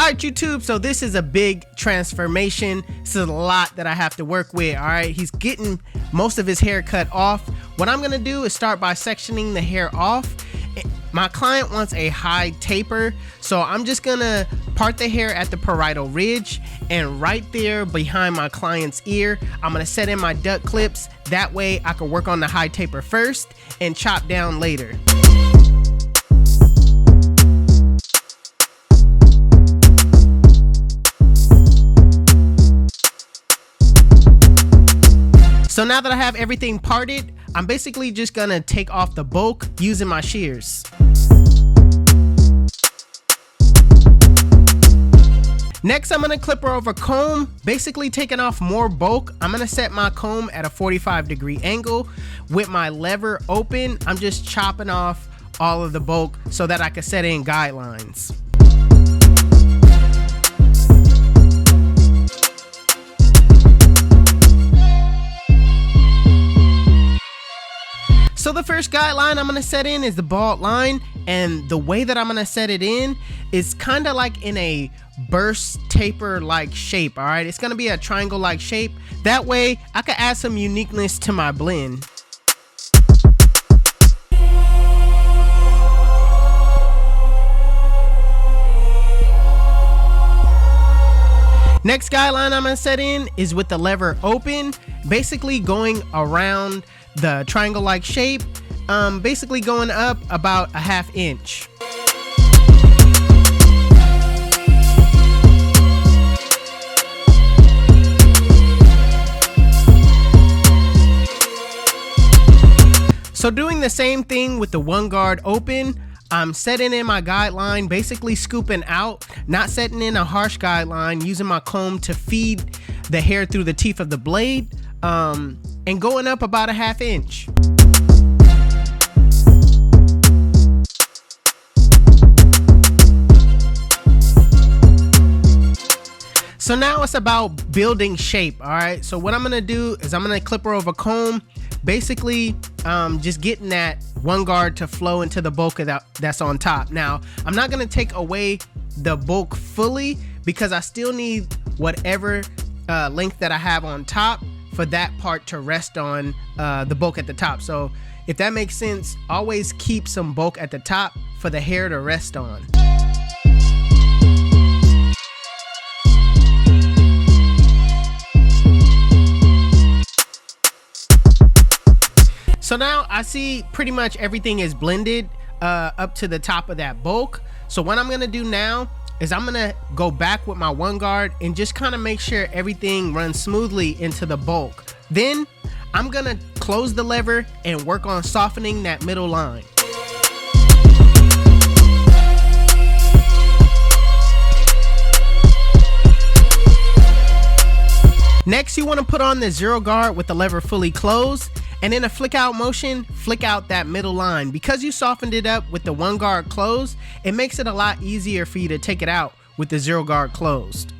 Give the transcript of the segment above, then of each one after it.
Alright YouTube, so this is a big transformation. This is a lot that I have to work with. Alright, he's getting most of his hair cut off. What I'm gonna do is start by sectioning the hair off. My client wants a high taper, so I'm just gonna part the hair at the parietal ridge, and right there behind my client's ear, I'm gonna set in my duck clips. That way I can work on the high taper first and chop down later. So now that I have everything parted, I'm basically just gonna take off the bulk using my shears. Next, I'm gonna clipper over comb, basically taking off more bulk. I'm gonna set my comb at a 45-degree angle. With my lever open, I'm just chopping off all of the bulk so that I can set in guidelines. So the first guideline I'm gonna set in is the bald line, and the way that I'm gonna set it in is kind of like in a burst taper like shape. All right, it's gonna be a triangle like shape. That way I can add some uniqueness to my blend. Next guideline I'm gonna set in is with the lever open, basically going around the triangle like shape, basically going up about a ½ inch. So doing the same thing with the one guard open, I'm setting in my guideline, basically scooping out, not setting in a harsh guideline, using my comb to feed the hair through the teeth of the blade, and going up about a ½ inch. So now it's about building shape. All right, so what I'm gonna do is I'm gonna clipper over comb, basically just getting that one guard to flow into the bulk of that's on top. Now I'm not gonna take away the bulk fully because I still need whatever length that I have on top for that part to rest on the bulk at the top. So if that makes sense, always keep some bulk at the top for the hair to rest on. So now I see pretty much everything is blended up to the top of that bulk. So what I'm gonna do now is I'm gonna go back with my one guard and just kind of make sure everything runs smoothly into the bulk. Then I'm gonna close the lever and work on softening that middle line. Next, you want to put on the zero guard with the lever fully closed, and in a flick out motion, flick out that middle line. Because you softened it up with the one guard closed, it makes it a lot easier for you to take it out with the zero guard closed.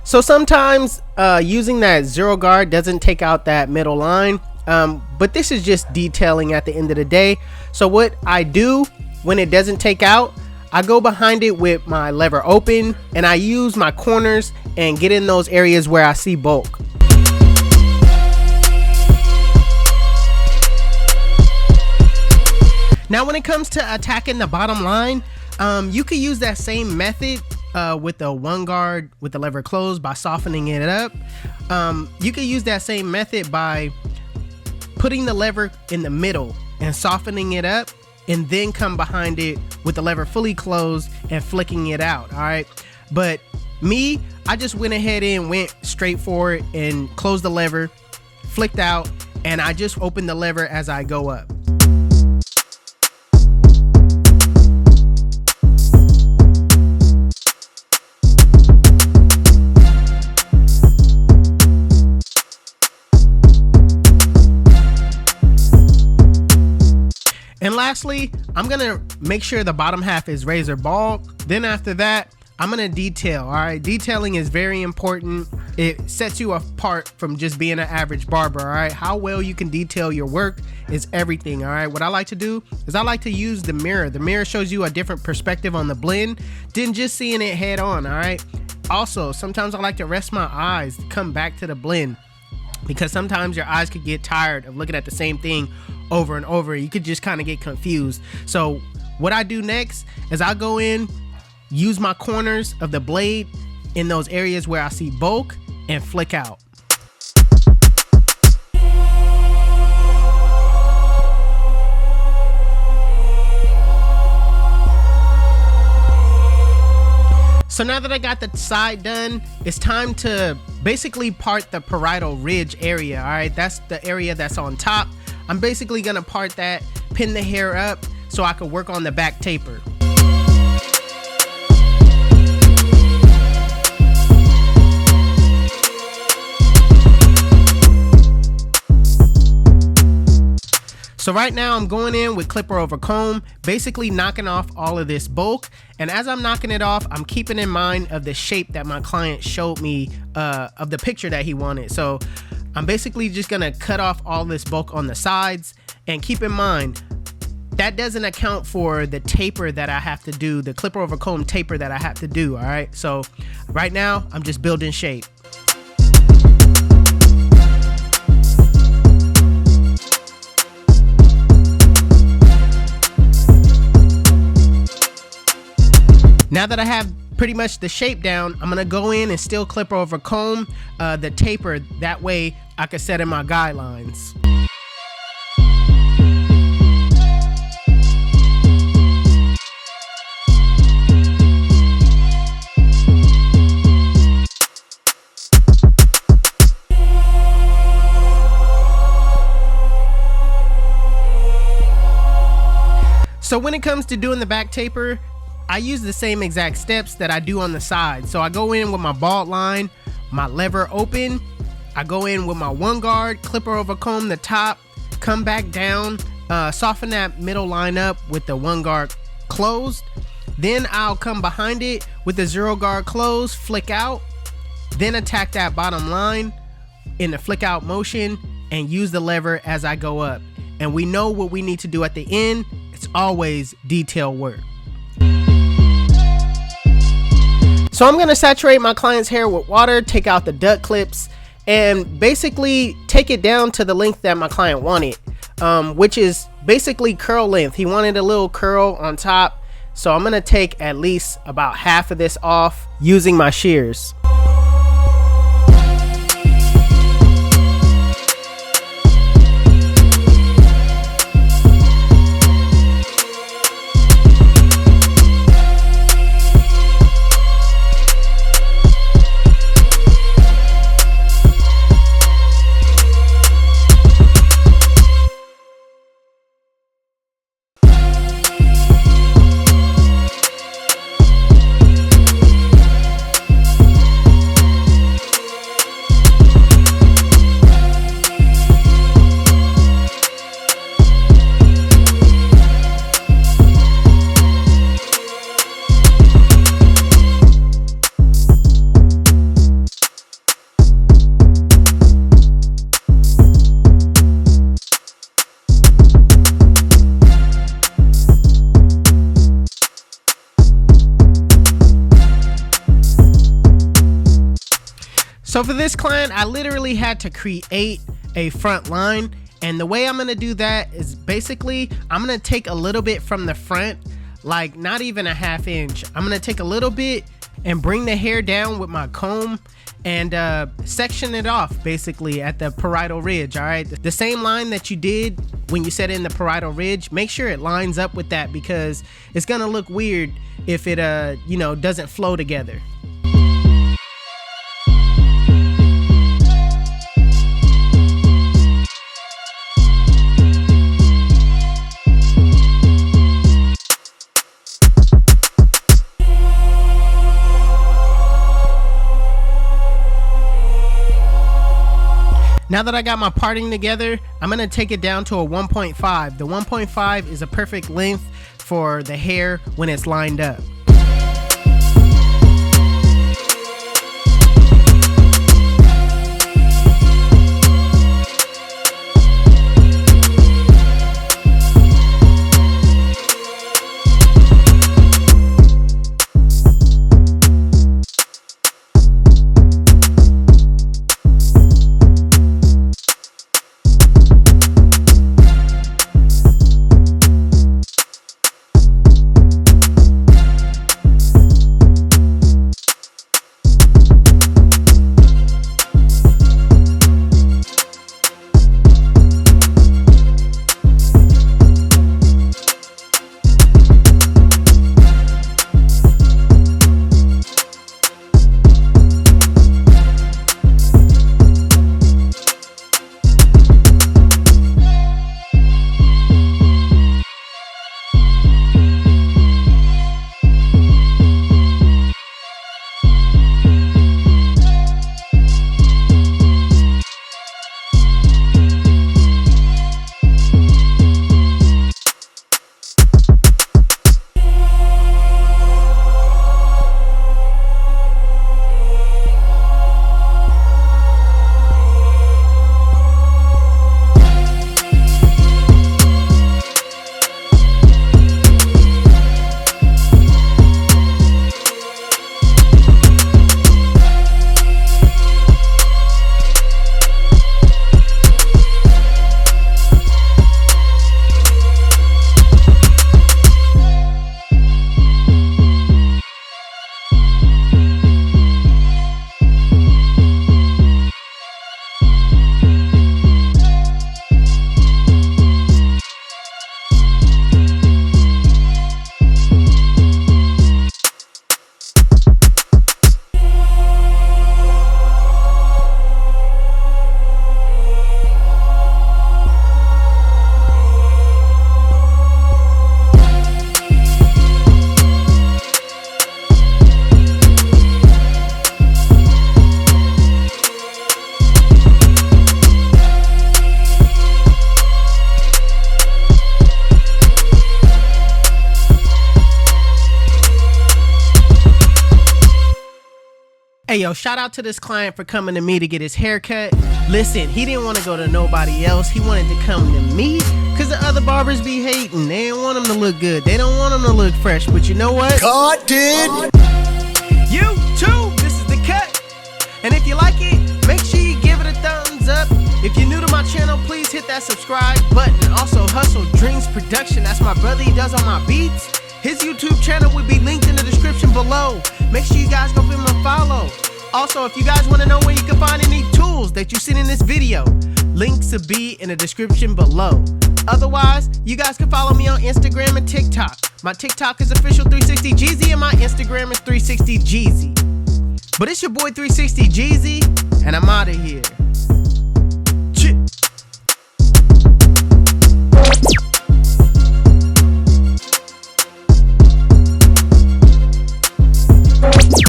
So sometimes using that zero guard doesn't take out that middle line. But this is just detailing at the end of the day. So what I do when it doesn't take out, I go behind it with my lever open and I use my corners and get in those areas where I see bulk. Now when it comes to attacking the bottom line, you could use that same method with the one guard with the lever closed by softening it up. You could use that same method by putting the lever in the middle and softening it up, and then come behind it with the lever fully closed and flicking it out. All right, but me, I just went ahead and went straight for it and closed the lever, flicked out, and I just opened the lever as I go up. And lastly, I'm gonna make sure the bottom half is razor bald. Then after that, I'm gonna detail. All right, detailing is very important. it sets you apart from just being an average barber. All right, how well you can detail your work is everything. All right, what I like to do is I like to use the mirror. The mirror shows you a different perspective on the blend than just seeing it head on. All right, also sometimes I like to rest my eyes to come back to the blend, because sometimes your eyes could get tired of looking at the same thing over and over. You could just kind of get confused. So what I do next is I go in, use my corners of the blade in those areas where I see bulk, and flick out. So now that I got the side done, it's time to basically part the parietal ridge area. All right, that's the area that's on top. I'm basically gonna part that, pin the hair up so I can work on the back taper. So right now I'm going in with clipper over comb, basically knocking off all of this bulk. And as I'm knocking it off, I'm keeping in mind of the shape that my client showed me of the picture that he wanted. So I'm basically just gonna cut off all this bulk on the sides, and keep in mind that doesn't account for the taper that I have to do, the clipper over comb taper that I have to do. All right, so right now I'm just building shape. Now that I have pretty much the shape down, I'm gonna go in and still clipper over comb the taper. That way I can set in my guidelines. So when it comes to doing the back taper, I use the same exact steps that I do on the side. So I go in with my bald line, my lever open, I go in with my one guard, clipper over comb the top, come back down, soften that middle line up with the one guard closed. Then I'll come behind it with the zero guard closed, flick out, then attack that bottom line in the flick out motion and use the lever as I go up. And we know what we need to do at the end. It's always detail work. So I'm gonna saturate my client's hair with water, take out the duck clips, and basically take it down to the length that my client wanted, which is basically curl length. He wanted a little curl on top, so I'm gonna take at least about half of this off using my shears. So for this client, I literally had to create a front line, and the way I'm gonna do that is basically I'm gonna take a little bit from the front, like not even a ½ inch. I'm gonna take a little bit and bring the hair down with my comb and section it off basically at the parietal ridge. All right, the same line that you did when you set in the parietal ridge, make sure it lines up with that, because it's gonna look weird if it doesn't flow together. Now that I got my parting together, I'm gonna take it down to a 1.5. The 1.5 is a perfect length for the hair when it's lined up. Hey yo, shout out to this client for coming to me to get his hair cut. Listen, he didn't want to go to nobody else. He wanted to come to me because the other barbers be hating. They didn't want him to look good. They don't want him to look fresh. But you know what? God did. You too. This is the cut. And if you like it, make sure you give it a thumbs up. If you're new to my channel, please hit that subscribe button. Also, HustleDreamProduction. That's my brother. He does all my beats. His YouTube channel will be linked in the description below. Make sure you guys go give him a follow. Also, if you guys want to know where you can find any tools that you've seen in this video, links will be in the description below. Otherwise, you guys can follow me on Instagram and TikTok. My TikTok is official360Jeezy and my Instagram is 360Jeezy. But it's your boy 360Jeezy, and I'm out of here.